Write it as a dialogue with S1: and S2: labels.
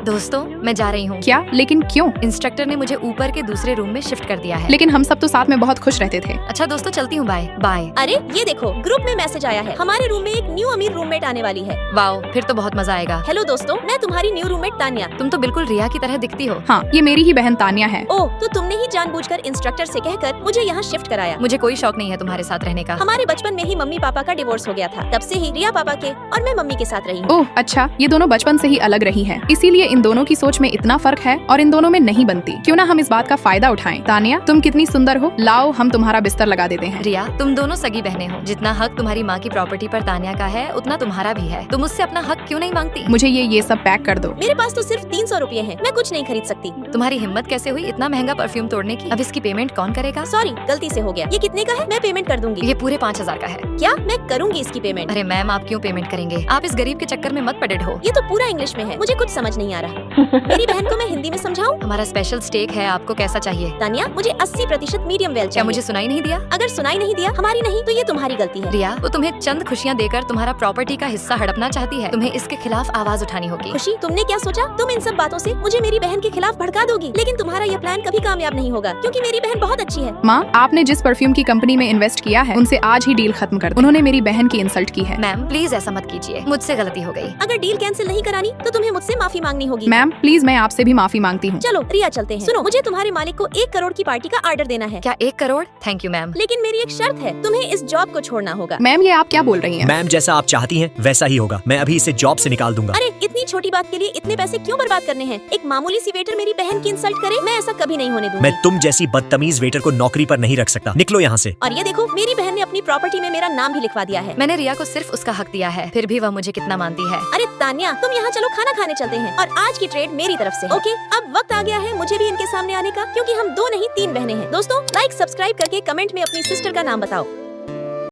S1: दोस्तों मैं जा रही हूँ।
S2: क्या? लेकिन क्यों?
S1: इंस्ट्रक्टर ने मुझे ऊपर के दूसरे रूम में शिफ्ट कर दिया है।
S2: लेकिन हम सब तो साथ में बहुत खुश रहते थे।
S1: अच्छा दोस्तों चलती हूँ, बाय बाय।
S3: अरे ये देखो, ग्रुप में मैसेज आया है, हमारे रूम में एक न्यू अमीर रूममेट आने वाली है।
S1: वाओ, फिर तो बहुत मजा आएगा।
S3: हेलो दोस्तों, मैं तुम्हारी न्यू रूममेट तान्या।
S1: तुम तो बिल्कुल रिया की तरह दिखती हो।
S2: हाँ, ये मेरी ही बहन तान्या है।
S3: ओह, तो तुमने ही जानबूझकर इंस्ट्रक्टर से कहकर मुझे यहाँ शिफ्ट कराया।
S1: मुझे कोई शौक नहीं है तुम्हारे साथ रहने का।
S3: हमारे बचपन में ही मम्मी पापा का डिवोर्स हो गया था, तब से ही रिया पापा के और मैं मम्मी के साथ रही हूँ।
S2: ओह अच्छा, ये दोनों बचपन से ही अलग रही हैं, इसीलिए इन दोनों की सोच में इतना फर्क है और इन दोनों में नहीं बनती। क्यों ना हम इस बात का फायदा उठाएं। तान्या, तुम कितनी सुंदर हो, लाओ हम तुम्हारा बिस्तर लगा देते हैं।
S1: रिया, तुम दोनों सगी बहनें हो। जितना हक तुम्हारी माँ की प्रॉपर्टी पर तान्या का है, उतना तुम्हारा भी है। तुम उससे अपना हक क्यों नहीं मांगती?
S2: मुझे ये सब पैक कर दो।
S3: मेरे पास तो सिर्फ 300 रुपए हैं, मैं कुछ नहीं खरीद सकती।
S1: तुम्हारी हिम्मत कैसे हुई इतना महंगा परफ्यूम तोड़ने की? अब इसकी पेमेंट कौन करेगा?
S3: सॉरी, गलती से हो गया। ये कितने का है? मैं पेमेंट कर दूंगी।
S1: ये पूरे 5000 का है।
S3: क्या? मैं करूंगी इसकी पेमेंट।
S1: अरे मैम, आप क्यों पेमेंट करेंगे? आप इस गरीब के चक्कर में मत पड़े हो।
S3: ये तो पूरा इंग्लिश में है, मुझे कुछ समझ नहीं आ रहा। मेरी बहन को मैं हिंदी में समझाऊं?
S1: हमारा स्पेशल स्टेक है, आपको कैसा चाहिए?
S3: तान्या, मुझे 80% मीडियम वेल
S1: क्या
S3: चाहिए।
S1: मुझे सुनाई नहीं दिया?
S3: अगर सुनाई नहीं दिया हमारी नहीं तो ये तुम्हारी गलती है।
S1: रिया, वो तुम्हें चंद खुशियाँ देकर तुम्हारा प्रॉपर्टी का हिस्सा हड़पना चाहती है। तुम्हें इसके खिलाफ आवाज उठानी होगी।
S3: खुशी, तुमने क्या सोचा? तुम इन सब बातों से मुझे मेरी बहन के खिलाफ भड़का दोगी, लेकिन तुम्हारा ये प्लान कभी कामयाब नहीं होगा, क्योंकि मेरी बहन बहुत अच्छी है।
S2: माँ, आपने जिस परफ्यूम की कंपनी में इन्वेस्ट किया है, उनसे आज ही डील खत्म कर दो। उन्होंने मेरी बहन की इंसल्ट की है।
S1: मैम प्लीज ऐसा मत कीजिए, मुझसे गलती हो गई।
S3: अगर डील कैंसिल नहीं करानी तो तुम्हें मुझसे माफी मांगनी होगी।
S2: मैम प्लीज, मैं आपसे भी माफी मांगती हूँ।
S3: चलो रिया, चलते हैं। सुनो, मुझे तुम्हारे मालिक को 1 करोड़ की पार्टी का ऑर्डर देना है।
S1: क्या 1 करोड़? Thank you ma'am.
S3: लेकिन मेरी एक शर्त है, तुम्हें इस जॉब को छोड़ना होगा।
S2: मैम, ये आप क्या बोल रही हैं?
S4: मैम, जैसा आप चाहती हैं वैसा ही होगा। मैं अभी इसे जॉब से निकाल दूंगा।
S3: अरे इतनी छोटी बात के लिए इतने पैसे क्यों बर्बाद करने हैं? एक मामूली सी वेटर मेरी बहन की इंसल्ट करे, मैं ऐसा कभी नहीं होने दूंगी।
S4: मैं तुम जैसी बदतमीज वेटर को नौकरी पर नहीं रख सकता। निकलो यहाँ से।
S3: और ये देखो, मेरी बहन ने अपनी प्रॉपर्टी में मेरा नाम भी लिखवा दिया है।
S1: मैंने रिया को सिर्फ उसका हक दिया है, फिर भी वह मुझे कितना मानती है।
S3: अरे तान्या, तुम यहाँ चलो, खाना खाने चलते हैं। और आज की ट्रेड मेरी तरफ से है। ओके, अब वक्त आ गया है मुझे भी इनके सामने आने का, क्योंकि हम 2 नहीं 3 बहनें हैं। दोस्तों, लाइक सब्सक्राइब करके कमेंट में अपनी सिस्टर का नाम बताओ।